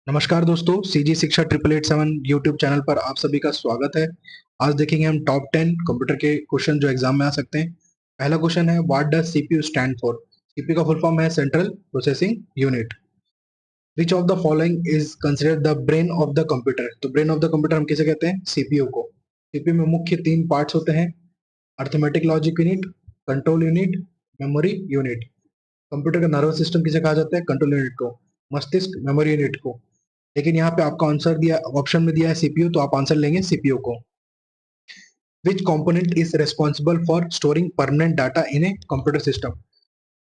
नमस्कार दोस्तों, सीजी शिक्षा 8887 यूट्यूब चैनल पर आप सभी का स्वागत है। आज देखेंगे हम टॉप 10 कंप्यूटर के क्वेश्चन जो एग्जाम में आ सकते हैं। पहला क्वेश्चन है, what does CPU stand for. CPU का फुल फॉर्म है central processing unit. Which of the following is considered the brain of the computer. तो ब्रेन ऑफ द कंप्यूटर हम किसे कहते हैं? सीपीयू को। सीपीयू में मुख्य तीन पार्ट्स होते हैं, arithmetic logic unit, control unit, memory unit. Computer का नर्वस सिस्टम किसे कहा जाता है? कंट्रोल यूनिट को। मस्तिष्क मेमोरी यूनिट को। लेकिन यहाँ पे आपका आंसर दिया, ऑप्शन में दिया है सीपीयू, तो आप आंसर लेंगे सीपीयू को। विच component is responsible for storing permanent data in a computer system.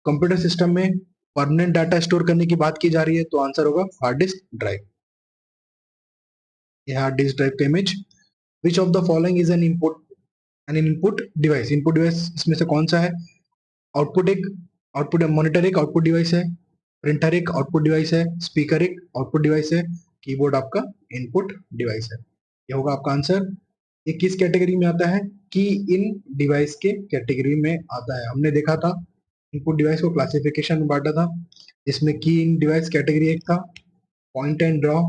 Computer system में परमानेंट डाटा स्टोर करने की बात की जा रही है, तो आंसर होगा हार्ड डिस्क ड्राइव। ये हार्ड डिस्क ड्राइव का image. Which of the following is an input device. Input device इसमें से कौन सा है? आउटपुट एक आउटपुट मॉनिटर एक आउटपुट डिवाइस है, प्रिंटर एक आउटपुट डिवाइस है, स्पीकर एक आउटपुट डिवाइस है, कीबोर्ड आपका इनपुट डिवाइस है। ये होगा आपका आंसर। ये किस कैटेगरी में आता है? की इन डिवाइस के कैटेगरी में आता है। हमने देखा था इनपुट डिवाइस को क्लासिफिकेशन में बांटा था, जिसमें की इन डिवाइस कैटेगरी एक था, point and draw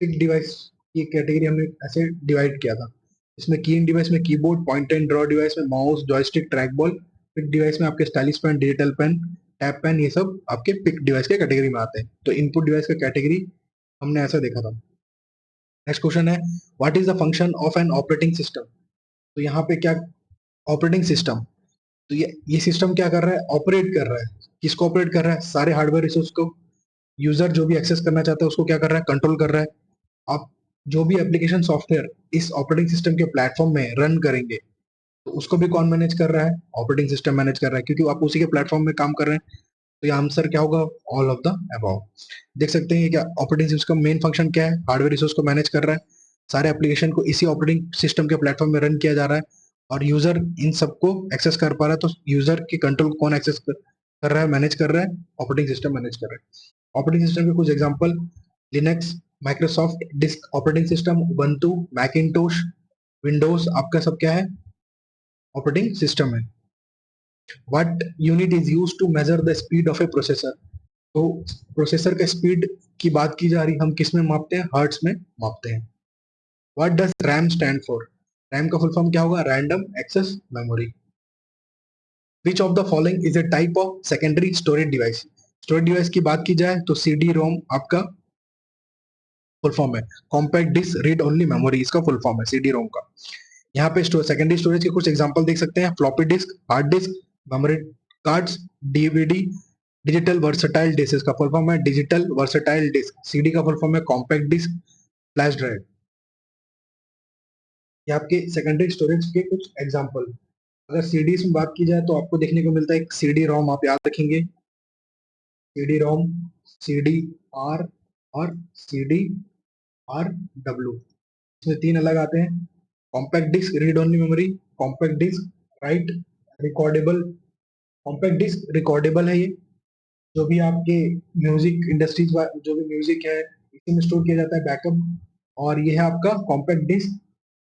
pick device की कैटेगरी हमने ऐसे डिवाइड किया था। इसमें की इन डिवाइस में keyboard, point and draw device में mouse, joystick, track ball, pick device में आपके stylish pen, digital pen, tap pen, ये सब आपके पिक डिवाइस के कैटेगरी में आते हैं। तो इनपुट डिवाइस का कैटेगरी हमने ऐसा देखा था। नेक्स्ट क्वेश्चन है, what is the function of an operating system. तो यहाँ पे क्या, ऑपरेटिंग सिस्टम, तो ये सिस्टम क्या कर रहा है? ऑपरेट कर रहा है। किसको ऑपरेट कर रहा है? सारे हार्डवेयर रिसोर्स को। यूजर जो भी एक्सेस करना चाहता है उसको क्या कर रहा है? कंट्रोल कर रहा है। आप जो भी एप्लीकेशन सॉफ्टवेयर इस ऑपरेटिंग सिस्टम के प्लेटफॉर्म में रन करेंगे, तो उसको भी कौन मैनेज कर रहा है? ऑपरेटिंग सिस्टम मैनेज कर रहा है, क्योंकि आप उसी के प्लेटफॉर्म में काम कर रहे हैं। तो ये आंसर क्या होगा? All of the above. देख सकते हैं क्या ऑपरेटिंग सिस्टम का मेन फंक्शन क्या है? हार्डवेयर रिसोर्स को मैनेज कर रहा है। सारे एप्लीकेशन को इसी ऑपरेटिंग सिस्टम के प्लेटफॉर्म में रन किया जा रहा है, और यूजर इन सबको एक्सेस कर पा रहा है। तो यूजर के कंट्रोल कौन एक्सेस कर रहा है, मैनेज कर रहा है? ऑपरेटिंग सिस्टम मैनेज कर रहा है। ऑपरेटिंग सिस्टम के कुछ example, Linux, Microsoft disk operating system, Ubuntu, Macintosh, Windows, आपका सब क्या है? ऑपरेटिंग सिस्टम है। What unit is used to measure the speed of a processor. तो प्रोसेसर का स्पीड की बात की जा रही, हम किस में मापते हैं? हर्ट्ज में मापते हैं। What does RAM stand for. RAM का फुल फॉर्म क्या होगा? Random access memory. Which of the following is a type of secondary storage device. Storage device की बात की जाए तो सीडी रोम आपका फुल फॉर्म है। Compact disc read only memory, इसका फुल फॉर्म है सीडी रोम का। यहाँ पे सेकेंडरी स्टोरेज के कुछ एग्जांपल देख सकते हैं, floppy disk, hard disk, memory cards, DVD, digital versatile disc, इसका फुल फॉर्म है डिजिटल वर्सटाइल डिस्क। सीडी का फुल फॉर्म है कॉम्पैक्ट डिस्क, फ्लैश ड्राइव। ये आपके सेकेंडरी स्टोरेज के कुछ एग्जांपल। अगर सीडीज में बात की जाए तो आपको देखने को मिलता है एक सीडी रोम, आप याद रखेंगे, सीडी रोम, सीडी आर और सीडी आर डब्ल्यू। इसमें तीन अलग आते हैं। Compact disc read only memory, compact disc write recordable. Compact disc recordable है, ये जो भी आपके म्यूजिक इंडस्ट्रीज, जो भी म्यूजिक है इसी में स्टोर किया जाता है, बैकअप। और ये है आपका कॉम्पैक्ट डिस्क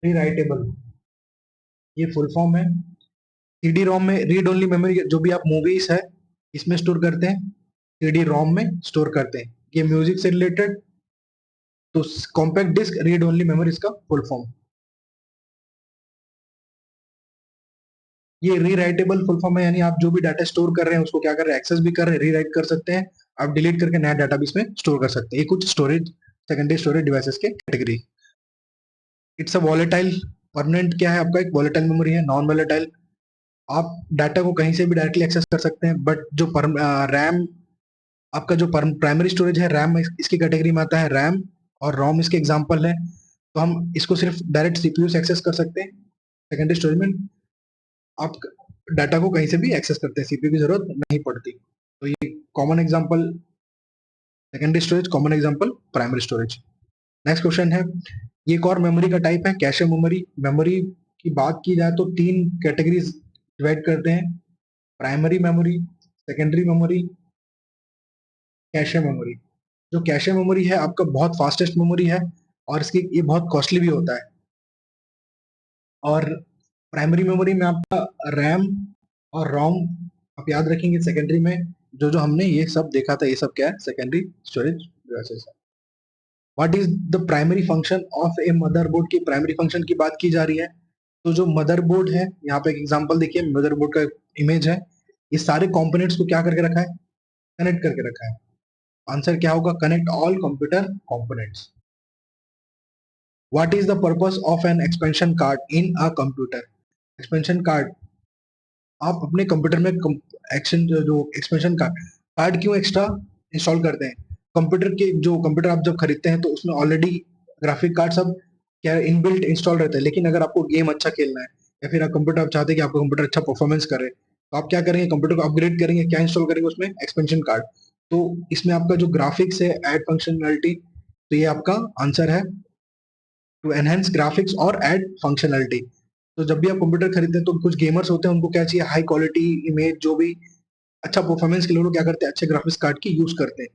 री राइटेबल, ये फुल फॉर्म है। सीडी रोम में रीड ओनली मेमोरी, जो भी आप मूवीज है इसमें स्टोर करते हैं, सीडी रोम में स्टोर करते हैं, ये म्यूजिक से रिलेटेड। तो compact disc read only memory इसका फुल फॉर्म। ये रीराइटेबल फुल फॉर्म है, यानी आप जो भी डाटा स्टोर कर रहे हैं उसको क्या कर रहे हैं? एक्सेस भी कर रहे हैं, रीराइट कर सकते हैं, आप डिलीट करके नया डाटा भी इसमें स्टोर कर सकते हैं। ये कुछ स्टोरेज, सेकेंडरी स्टोरेज डिवाइसेस के category. It's a volatile. Permanent क्या है आपका? एक वॉलेटाइल मेमोरी है। नॉन वॉलेटाइल, आप डाटा को कहीं से भी डायरेक्टली एक्सेस कर सकते हैं, बट जो रैम, आपका जो प्राइमरी स्टोरेज है रैम, इसकी कैटेगरी में आता है। रैम और रोम इसके एग्जाम्पल है। तो हम इसको सिर्फ डायरेक्ट सीपीयू से एक्सेस कर सकते हैं। सेकेंडरी स्टोरेज में आप डाटा को कहीं से भी एक्सेस करते हैं, सीपीयू की जरूरत नहीं पड़ती। तो ये common example secondary storage, common example primary storage. Next question है, ये एक और मेमोरी का टाइप है, कैशे मेमोरी। मेमोरी की बात की जाए तो तीन कैटेगरीज डिवाइड करते हैं, primary memory, secondary memory, cache memory. जो कैशे मेमोरी है आपका बहुत फास्टेस्ट मेमोरी है, और इसकी ये बहुत कॉस्टली भी होता है। और प्राइमरी मेमोरी में आपका रैम और रोम आप याद रखेंगे, सेकेंडरी में जो जो हमने ये सब देखा था, ये सब क्या है, सेकेंडरी स्टोरेज डिवाइसेस है। What is the primary function of A motherboard की प्राइमरी फंक्शन की बात की जा रही है। तो जो मदरबोर्ड है, यहाँ पे एक एग्जांपल देखिए, मदरबोर्ड का इमेज है, ये सारे कंपोनेंट्स को क्या करके रखा है, कनेक्ट करके रखा है। आंसर क्या होगा, connect all computer components. What is the purpose of N expansion card in a computer. Expansion card, आप अपने कंप्यूटर में एक्शन जो एक्सपेंशन कार्ड कार्ड क्यों एक्स्ट्रा इंस्टॉल करते हैं। कंप्यूटर के जो कंप्यूटर आप जब खरीदते हैं तो उसमें ऑलरेडी ग्राफिक कार्ड सब क्या इनबिल्ट इंस्टॉल रहता है, लेकिन अगर आपको गेम अच्छा खेलना है या फिर आप कंप्यूटर आप चाहते हैं कि आपका कंप्यूटर अच्छा परफॉर्मेंस करे, तो आप क्या करेंगे, कंप्यूटर को अपग्रेड करेंगे, क्या इंस्टॉल करेंगे उसमें, एक्सपेंशन कार्ड। तो इसमें आपका जो ग्राफिक्स है, ऐड फंक्शनलिटी, तो ये आपका आंसर है, टू एनहेंस ग्राफिक्स और ऐड फंक्शनलिटी। तो जब भी आप कंप्यूटर खरीदते हैं तो कुछ गेमर्स होते हैं, उनको क्या चाहिए, हाई क्वालिटी इमेज, जो भी अच्छा परफॉर्मेंस के लिए लोग क्या करते हैं, अच्छे ग्राफिक्स कार्ड की यूज करते हैं,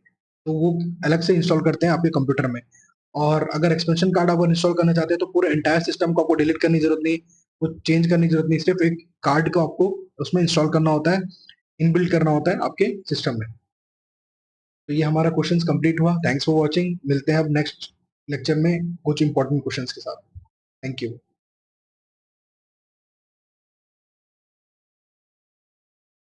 तो वो अलग से इंस्टॉल करते हैं आपके कंप्यूटर में। और अगर एक्सपेंशन कार्ड आप इंस्टॉल करना चाहते हैं तो पूरे एंटायर सिस्टम को आपको डिलीट करने की जरूरत नहीं, वो चेंज करने की जरूरत नहीं, सिर्फ एक कार्ड को आपको उसमें इंस्टॉल करना होता है, इनबिल्ट करना होता है आपके सिस्टम में। तो ये हमारा क्वेश्चन कंप्लीट हुआ। थैंक्स फॉर वॉचिंग, मिलते हैं अब नेक्स्ट लेक्चर में कुछ इंपॉर्टेंट क्वेश्चंस के साथ। Thank you.